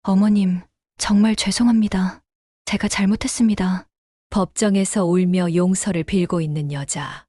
어머님, 정말 죄송합니다. 제가 잘못했습니다. 법정에서 울며 용서를 빌고 있는 여자.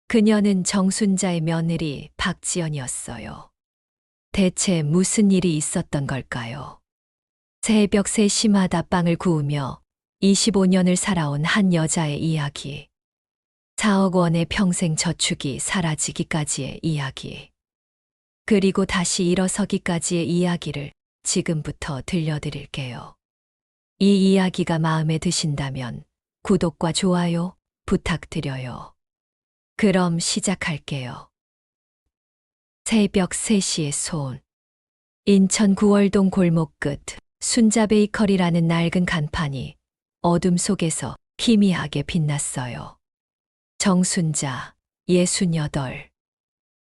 그녀는 정순자의 며느리 박지연이었어요. 대체 무슨 일이 있었던 걸까요? 새벽 3시마다 빵을 구우며 25년을 살아온 한 여자의 이야기. 4억 원의 평생 저축이 사라지기까지의 이야기. 그리고 다시 일어서기까지의 이야기를 지금부터 들려드릴게요. 이 이야기가 마음에 드신다면 구독과 좋아요 부탁드려요. 그럼 시작할게요. 새벽 3시의 손. 인천 구월동 골목 끝 순자 베이커리라는 낡은 간판이 어둠 속에서 희미하게 빛났어요. 정순자, 68.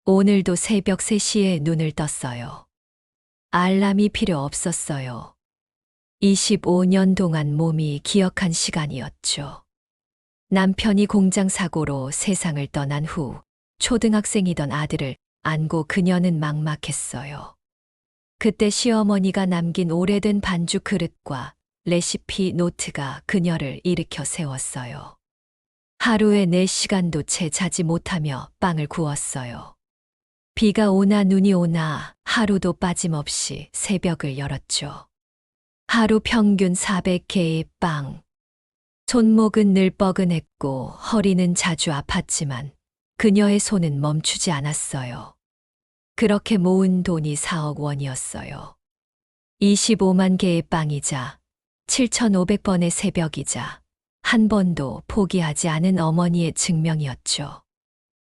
오늘도 새벽 3시에 눈을 떴어요. 알람이 필요 없었어요. 25년 동안 몸이 기억한 시간이었죠. 남편이 공장 사고로 세상을 떠난 후 초등학생이던 아들을 안고 그녀는 막막했어요. 그때 시어머니가 남긴 오래된 반죽 그릇과 레시피 노트가 그녀를 일으켜 세웠어요. 하루에 4시간도 채 자지 못하며 빵을 구웠어요. 비가 오나 눈이 오나 하루도 빠짐없이 새벽을 열었죠. 하루 평균 400개의 빵. 손목은 늘 뻐근했고 허리는 자주 아팠지만 그녀의 손은 멈추지 않았어요. 그렇게 모은 돈이 4억 원이었어요. 25만 개의 빵이자 7,500번의 새벽이자 한 번도 포기하지 않은 어머니의 증명이었죠.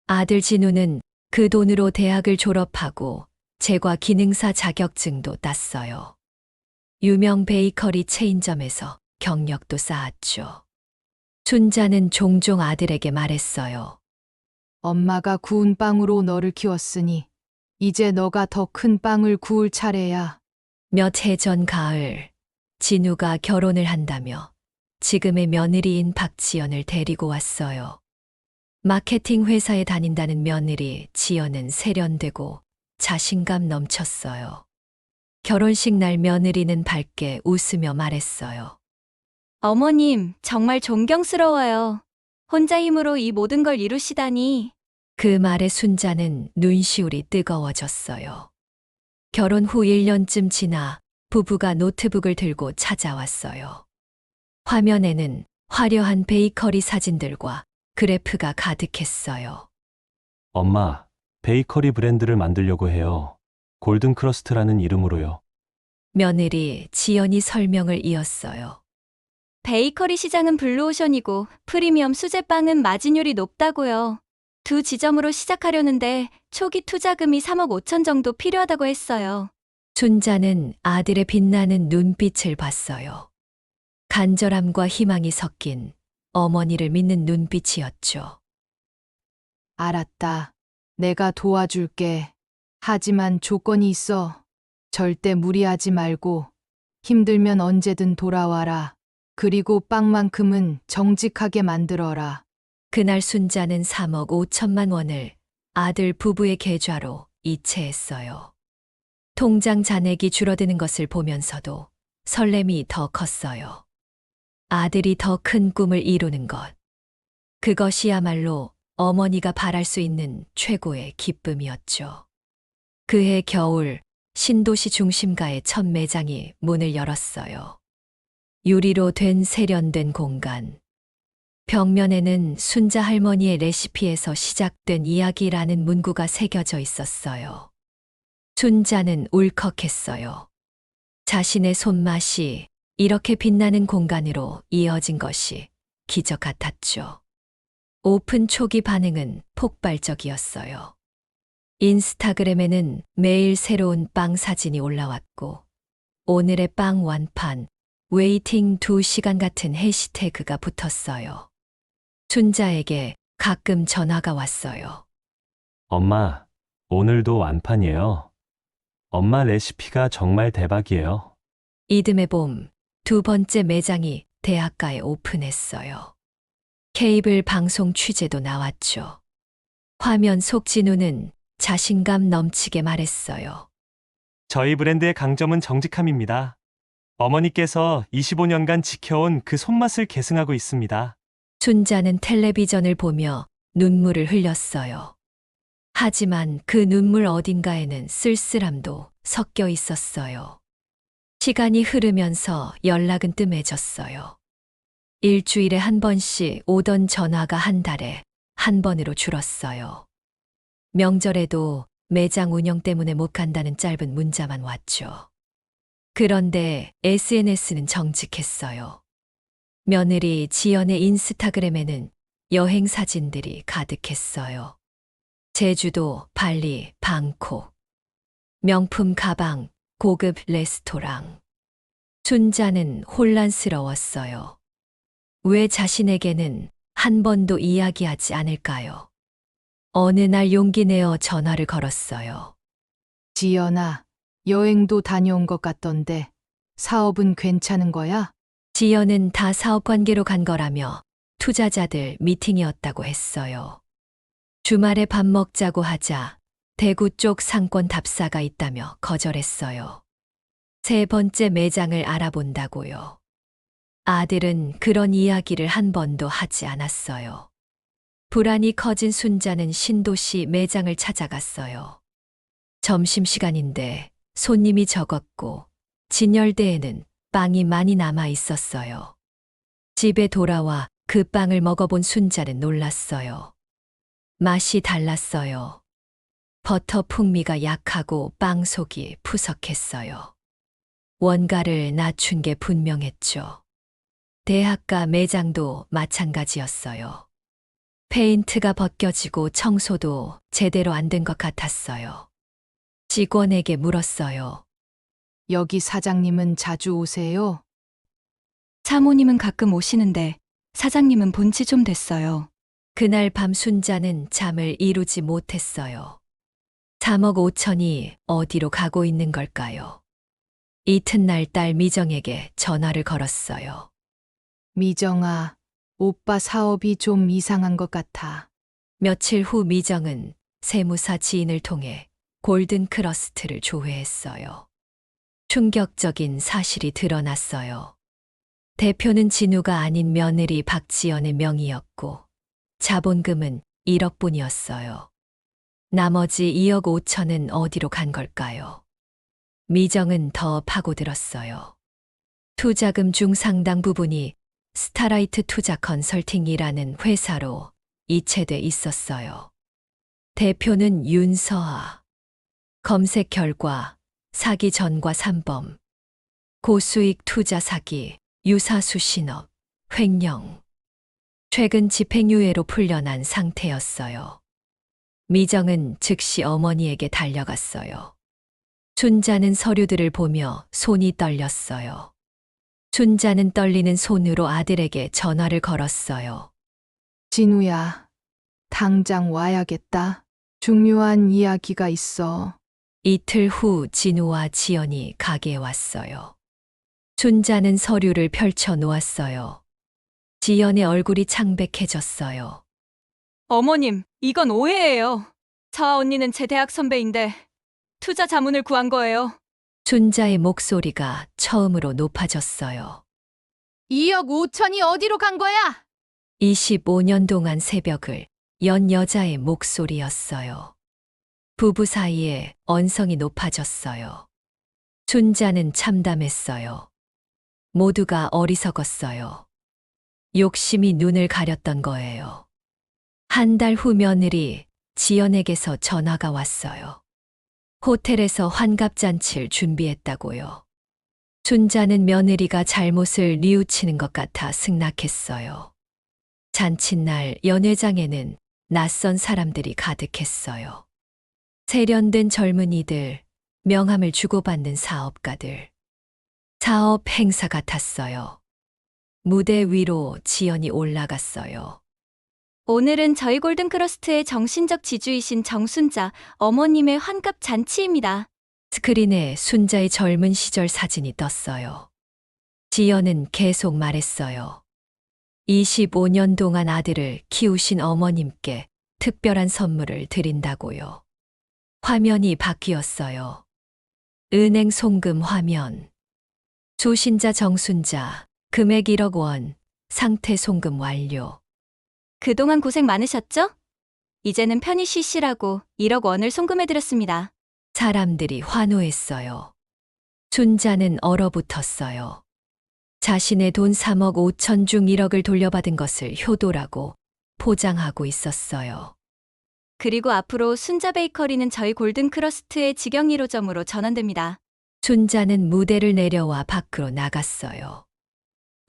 아들 진우는 그 돈으로 대학을 졸업하고 제과 기능사 자격증도 땄어요. 유명 베이커리 체인점에서 경력도 쌓았죠. 순자는 종종 아들에게 말했어요. 엄마가 구운 빵으로 너를 키웠으니 이제 너가 더 큰 빵을 구울 차례야. 몇 해 전 가을, 진우가 결혼을 한다며 지금의 며느리인 박지연을 데리고 왔어요. 마케팅 회사에 다닌다는 며느리 지연은 세련되고 자신감 넘쳤어요. 결혼식 날 며느리는 밝게 웃으며 말했어요. 어머님, 정말 존경스러워요. 혼자 힘으로 이 모든 걸 이루시다니. 그 말에 순자는 눈시울이 뜨거워졌어요. 결혼 후 1년쯤 지나 부부가 노트북을 들고 찾아왔어요. 화면에는 화려한 베이커리 사진들과 그래프가 가득했어요. 엄마, 베이커리 브랜드를 만들려고 해요. 골든 크러스트라는 이름으로요. 며느리 지연이 설명을 이었어요. 베이커리 시장은 블루오션이고 프리미엄 수제빵은 마진율이 높다고요. 두 지점으로 시작하려는데 초기 투자금이 3억 5천 정도 필요하다고 했어요. 순자는 아들의 빛나는 눈빛을 봤어요. 간절함과 희망이 섞인 어머니를 믿는 눈빛이었죠. 알았다. 내가 도와줄게. 하지만 조건이 있어. 절대 무리하지 말고 힘들면 언제든 돌아와라. 그리고 빵만큼은 정직하게 만들어라. 그날 순자는 3억 5천만 원을 아들 부부의 계좌로 이체했어요. 통장 잔액이 줄어드는 것을 보면서도 설렘이 더 컸어요. 아들이 더 큰 꿈을 이루는 것. 그것이야말로 어머니가 바랄 수 있는 최고의 기쁨이었죠. 그해 겨울 신도시 중심가의 첫 매장이 문을 열었어요. 유리로 된 세련된 공간. 벽면에는 순자 할머니의 레시피에서 시작된 이야기라는 문구가 새겨져 있었어요. 순자는 울컥했어요. 자신의 손맛이 이렇게 빛나는 공간으로 이어진 것이 기적 같았죠. 오픈 초기 반응은 폭발적이었어요. 인스타그램에는 매일 새로운 빵 사진이 올라왔고 오늘의 빵 완판, 웨이팅 2시간 같은 해시태그가 붙었어요. 순자에게 가끔 전화가 왔어요. 엄마, 오늘도 완판이에요. 엄마 레시피가 정말 대박이에요. 이듬해 봄, 2번째 매장이 대학가에 오픈했어요. 케이블 방송 취재도 나왔죠. 화면 속 진우는 자신감 넘치게 말했어요. 저희 브랜드의 강점은 정직함입니다. 어머니께서 25년간 지켜온 그 손맛을 계승하고 있습니다. 순자는 텔레비전을 보며 눈물을 흘렸어요. 하지만 그 눈물 어딘가에는 쓸쓸함도 섞여 있었어요. 시간이 흐르면서 연락은 뜸해졌어요. 일주일에 한 번씩 오던 전화가 한 달에 한 번으로 줄었어요. 명절에도 매장 운영 때문에 못 간다는 짧은 문자만 왔죠. 그런데 SNS는 정직했어요. 며느리 지연의 인스타그램에는 여행 사진들이 가득했어요. 제주도, 발리, 방콕. 명품 가방, 고급 레스토랑. 순자는 혼란스러웠어요. 왜 자신에게는 한 번도 이야기하지 않을까요? 어느 날 용기 내어 전화를 걸었어요. 지연아, 여행도 다녀온 것 같던데 사업은 괜찮은 거야? 지연은 다 사업 관계로 간 거라며 투자자들 미팅이었다고 했어요. 주말에 밥 먹자고 하자 대구 쪽 상권 답사가 있다며 거절했어요. 세 번째 매장을 알아본다고요. 아들은 그런 이야기를 한 번도 하지 않았어요. 불안이 커진 순자는 신도시 매장을 찾아갔어요. 점심시간인데 손님이 적었고 진열대에는 빵이 많이 남아 있었어요. 집에 돌아와 그 빵을 먹어본 순자는 놀랐어요. 맛이 달랐어요. 버터 풍미가 약하고 빵 속이 푸석했어요. 원가를 낮춘 게 분명했죠. 대학가 매장도 마찬가지였어요. 페인트가 벗겨지고 청소도 제대로 안 된 것 같았어요. 직원에게 물었어요. 여기 사장님은 자주 오세요? 사모님은 가끔 오시는데 사장님은 본지 좀 됐어요. 그날 밤 순자는 잠을 이루지 못했어요. 3억 5천이 어디로 가고 있는 걸까요? 이튿날 딸 미정에게 전화를 걸었어요. 미정아, 오빠 사업이 좀 이상한 것 같아. 며칠 후 미정은 세무사 지인을 통해 골든 크러스트를 조회했어요. 충격적인 사실이 드러났어요. 대표는 진우가 아닌 며느리 박지연의 명의였고 자본금은 1억뿐이었어요. 나머지 2억 5천은 어디로 간 걸까요? 미정은 더 파고들었어요. 투자금 중 상당 부분이 스타라이트 투자 컨설팅이라는 회사로 이체돼 있었어요. 대표는 윤서아. 검색 결과 사기 전과 3범, 고수익 투자 사기, 유사수 신업, 횡령. 최근 집행유예로 풀려난 상태였어요. 미정은 즉시 어머니에게 달려갔어요. 순자는 서류들을 보며 손이 떨렸어요. 순자는 떨리는 손으로 아들에게 전화를 걸었어요. 진우야, 당장 와야겠다. 중요한 이야기가 있어. 이틀 후 진우와 지연이 가게에 왔어요. 순자는 서류를 펼쳐 놓았어요. 지연의 얼굴이 창백해졌어요. 어머님, 이건 오해예요. 저와 언니는 제 대학 선배인데 투자 자문을 구한 거예요. 순자의 목소리가 처음으로 높아졌어요. 2억 5천이 어디로 간 거야? 25년 동안 새벽을 연 여자의 목소리였어요. 부부 사이에 언성이 높아졌어요. 순자는 참담했어요. 모두가 어리석었어요. 욕심이 눈을 가렸던 거예요. 한 달 후 며느리 지연에게서 전화가 왔어요. 호텔에서 환갑잔치를 준비했다고요. 순자는 며느리가 잘못을 뉘우치는 것 같아 승낙했어요. 잔칫날 연회장에는 낯선 사람들이 가득했어요. 세련된 젊은이들, 명함을 주고받는 사업가들. 사업 행사 같았어요. 무대 위로 지연이 올라갔어요. 오늘은 저희 골든크러스트의 정신적 지주이신 정순자 어머님의 환갑 잔치입니다. 스크린에 순자의 젊은 시절 사진이 떴어요. 지연은 계속 말했어요. 25년 동안 아들을 키우신 어머님께 특별한 선물을 드린다고요. 화면이 바뀌었어요. 은행 송금 화면. 조신자 정순자, 금액 1억 원, 상태 송금 완료. 그동안 고생 많으셨죠? 이제는 편히 쉬시라고 1억 원을 송금해드렸습니다. 사람들이 환호했어요. 순자는 얼어붙었어요. 자신의 돈 3억 5천 중 1억을 돌려받은 것을 효도라고 포장하고 있었어요. 그리고 앞으로 순자 베이커리는 저희 골든 크러스트의 직영 1호점으로 전환됩니다. 순자는 무대를 내려와 밖으로 나갔어요.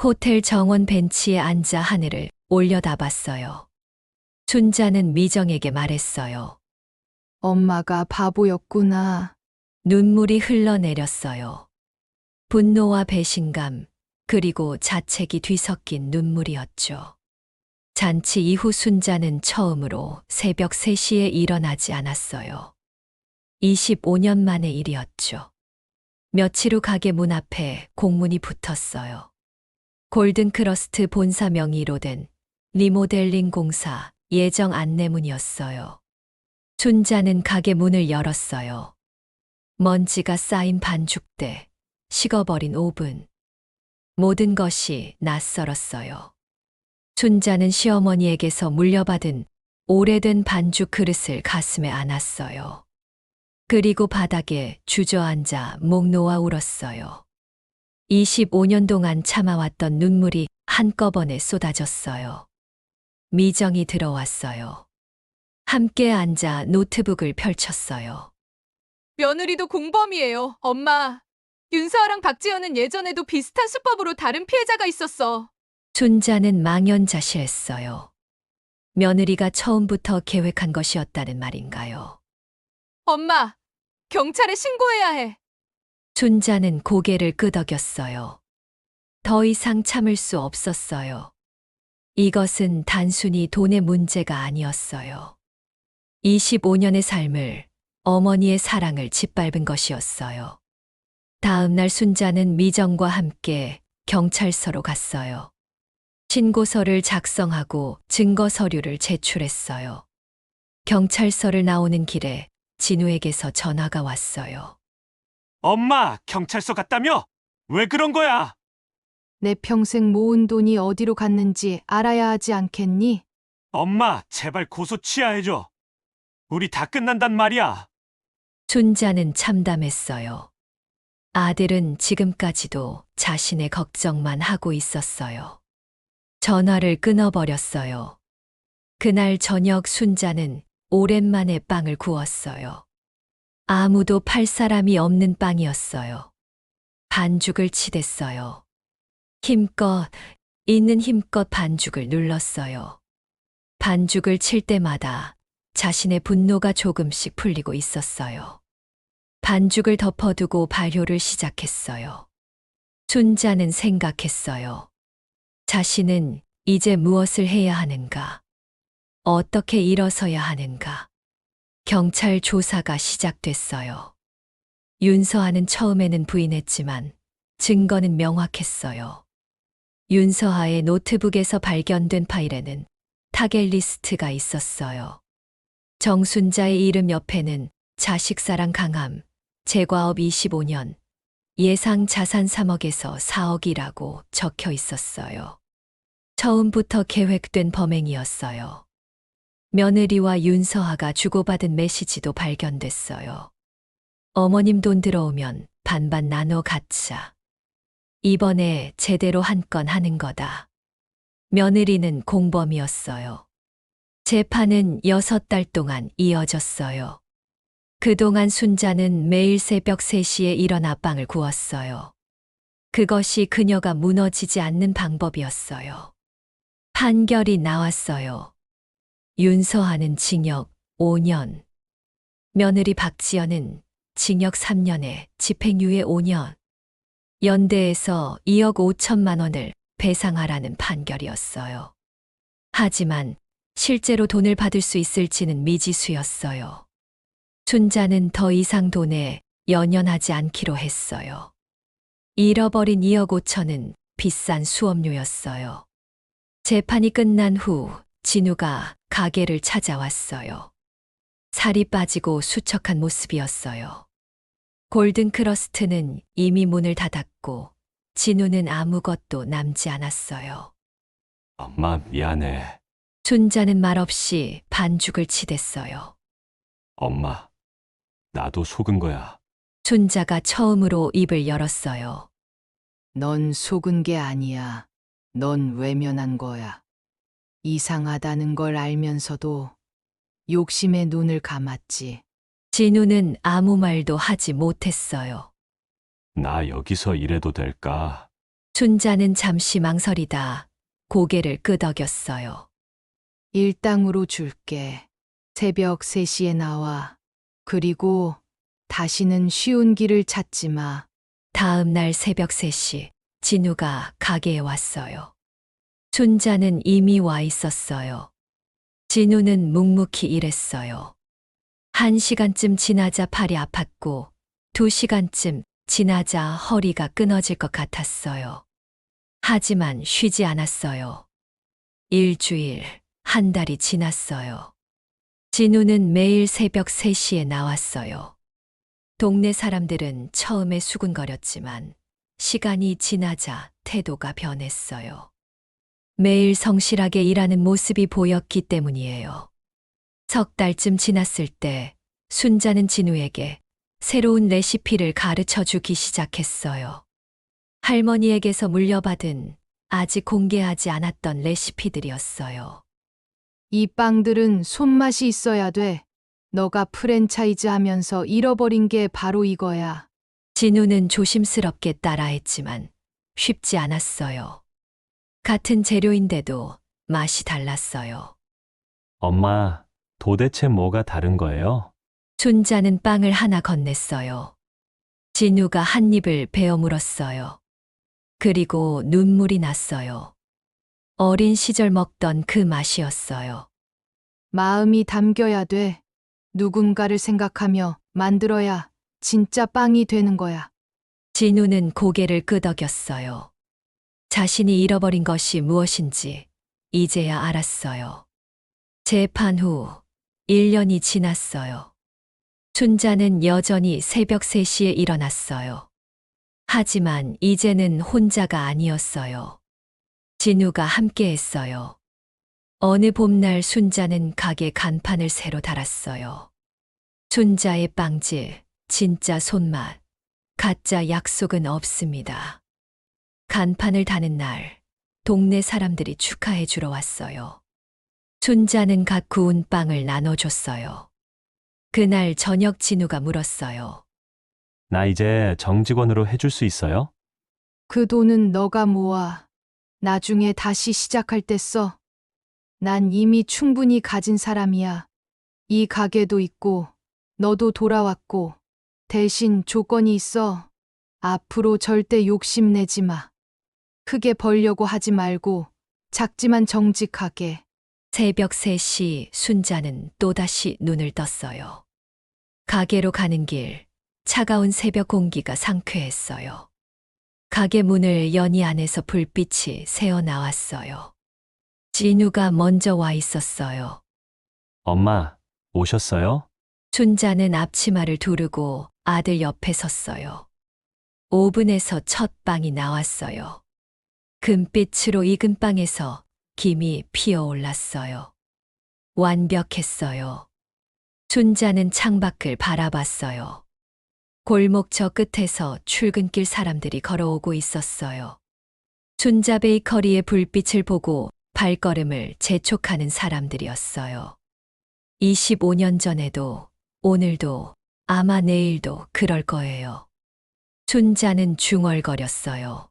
호텔 정원 벤치에 앉아 하늘을 올려다봤어요. 순자는 미정에게 말했어요. 엄마가 바보였구나. 눈물이 흘러내렸어요. 분노와 배신감, 그리고 자책이 뒤섞인 눈물이었죠. 잔치 이후 순자는 처음으로 새벽 3시에 일어나지 않았어요. 25년 만의 일이었죠. 며칠 후 가게 문 앞에 공문이 붙었어요. 골든크러스트 본사 명의로 된 리모델링 공사 예정 안내문이었어요. 순자는 가게 문을 열었어요. 먼지가 쌓인 반죽대, 식어버린 오븐. 모든 것이 낯설었어요. 순자는 시어머니에게서 물려받은 오래된 반죽 그릇을 가슴에 안았어요. 그리고 바닥에 주저앉아 목 놓아 울었어요. 25년 동안 참아왔던 눈물이 한꺼번에 쏟아졌어요. 미정이 들어왔어요. 함께 앉아 노트북을 펼쳤어요. 며느리도 공범이에요, 엄마. 윤서아랑 박지연은 예전에도 비슷한 수법으로 다른 피해자가 있었어. 순자는 망연자실했어요. 며느리가 처음부터 계획한 것이었다는 말인가요? 엄마, 경찰에 신고해야 해. 순자는 고개를 끄덕였어요. 더 이상 참을 수 없었어요. 이것은 단순히 돈의 문제가 아니었어요. 25년의 삶을, 어머니의 사랑을 짓밟은 것이었어요. 다음 날 순자는 미정과 함께 경찰서로 갔어요. 신고서를 작성하고 증거 서류를 제출했어요. 경찰서를 나오는 길에 진우에게서 전화가 왔어요. 엄마, 경찰서 갔다며? 왜 그런 거야? 내 평생 모은 돈이 어디로 갔는지 알아야 하지 않겠니? 엄마, 제발 고소 취하해줘. 우리 다 끝난단 말이야. 순자는 참담했어요. 아들은 지금까지도 자신의 걱정만 하고 있었어요. 전화를 끊어버렸어요. 그날 저녁 순자는 오랜만에 빵을 구웠어요. 아무도 팔 사람이 없는 빵이었어요. 반죽을 치댔어요. 있는 힘껏 반죽을 눌렀어요. 반죽을 칠 때마다 자신의 분노가 조금씩 풀리고 있었어요. 반죽을 덮어두고 발효를 시작했어요. 순자는 생각했어요. 자신은 이제 무엇을 해야 하는가? 어떻게 일어서야 하는가? 경찰 조사가 시작됐어요. 윤서아는 처음에는 부인했지만 증거는 명확했어요. 윤서아의 노트북에서 발견된 파일에는 타겟 리스트가 있었어요. 정순자의 이름 옆에는 자식사랑 강함, 재과업 25년, 예상 자산 3억에서 4억이라고 적혀 있었어요. 처음부터 계획된 범행이었어요. 며느리와 윤서아가 주고받은 메시지도 발견됐어요. 어머님 돈 들어오면 반반 나눠 갖자. 이번에 제대로 한 건 하는 거다. 며느리는 공범이었어요. 재판은 6달 동안 이어졌어요. 그동안 순자는 매일 새벽 3시에 일어나 빵을 구웠어요. 그것이 그녀가 무너지지 않는 방법이었어요. 판결이 나왔어요. 윤서아는 징역 5년, 며느리 박지연은 징역 3년에 집행유예 5년, 연대에서 2억 5천만 원을 배상하라는 판결이었어요. 하지만 실제로 돈을 받을 수 있을지는 미지수였어요. 순자는 더 이상 돈에 연연하지 않기로 했어요. 잃어버린 2억 5천은 비싼 수업료였어요. 재판이 끝난 후 진우가 가게를 찾아왔어요. 살이 빠지고 수척한 모습이었어요. 골든크러스트는 이미 문을 닫았고 진우는 아무것도 남지 않았어요. 엄마, 미안해. 순자는 말없이 반죽을 치댔어요. 엄마, 나도 속은 거야. 순자가 처음으로 입을 열었어요. 넌 속은 게 아니야. 넌 외면한 거야. 이상하다는 걸 알면서도 욕심에 눈을 감았지. 진우는 아무 말도 하지 못했어요. 나 여기서 일해도 될까? 순자는 잠시 망설이다 고개를 끄덕였어요. 일당으로 줄게. 새벽 3시에 나와. 그리고 다시는 쉬운 길을 찾지 마. 다음 날 새벽 3시 진우가 가게에 왔어요. 순자는 이미 와 있었어요. 진우는 묵묵히 일했어요. 1시간쯤 지나자 팔이 아팠고 2시간쯤 지나자 허리가 끊어질 것 같았어요. 하지만 쉬지 않았어요. 일주일, 한 달이 지났어요. 진우는 매일 새벽 3시에 나왔어요. 동네 사람들은 처음에 수군거렸지만 시간이 지나자 태도가 변했어요. 매일 성실하게 일하는 모습이 보였기 때문이에요. 석 달쯤 지났을 때 순자는 진우에게 새로운 레시피를 가르쳐 주기 시작했어요. 할머니에게서 물려받은 아직 공개하지 않았던 레시피들이었어요. 이 빵들은 손맛이 있어야 돼. 너가 프랜차이즈 하면서 잃어버린 게 바로 이거야. 진우는 조심스럽게 따라했지만 쉽지 않았어요. 같은 재료인데도 맛이 달랐어요. 엄마, 도대체 뭐가 다른 거예요? 순자는 빵을 하나 건넸어요. 진우가 한 입을 베어 물었어요. 그리고 눈물이 났어요. 어린 시절 먹던 그 맛이었어요. 마음이 담겨야 돼. 누군가를 생각하며 만들어야 진짜 빵이 되는 거야. 진우는 고개를 끄덕였어요. 자신이 잃어버린 것이 무엇인지 이제야 알았어요. 재판 후 1년이 지났어요. 순자는 여전히 새벽 3시에 일어났어요. 하지만 이제는 혼자가 아니었어요. 진우가 함께 했어요. 어느 봄날 순자는 가게 간판을 새로 달았어요. 순자의 빵질, 진짜 손맛, 가짜 약속은 없습니다. 간판을 다는 날, 동네 사람들이 축하해 주러 왔어요. 순자는 갓 구운 빵을 나눠줬어요. 그날 저녁 진우가 물었어요. 나 이제 정직원으로 해줄 수 있어요? 그 돈은 너가 모아. 나중에 다시 시작할 때 써. 난 이미 충분히 가진 사람이야. 이 가게도 있고, 너도 돌아왔고, 대신 조건이 있어. 앞으로 절대 욕심내지 마. 크게 벌려고 하지 말고, 작지만 정직하게. 새벽 3시 순자는 또다시 눈을 떴어요. 가게로 가는 길, 차가운 새벽 공기가 상쾌했어요. 가게 문을 여니 안에서 불빛이 새어 나왔어요. 진우가 먼저 와 있었어요. 엄마, 오셨어요? 순자는 앞치마를 두르고 아들 옆에 섰어요. 오븐에서 첫 빵이 나왔어요. 금빛으로 익은 빵에서 김이 피어올랐어요. 완벽했어요. 순자는 창밖을 바라봤어요. 골목 저 끝에서 출근길 사람들이 걸어오고 있었어요. 순자 베이커리의 불빛을 보고 발걸음을 재촉하는 사람들이었어요. 25년 전에도 오늘도 아마 내일도 그럴 거예요. 순자는 중얼거렸어요.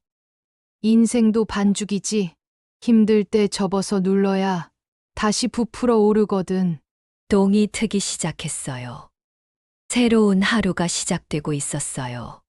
인생도 반죽이지. 힘들 때 접어서 눌러야 다시 부풀어 오르거든. 동이 트기 시작했어요. 새로운 하루가 시작되고 있었어요.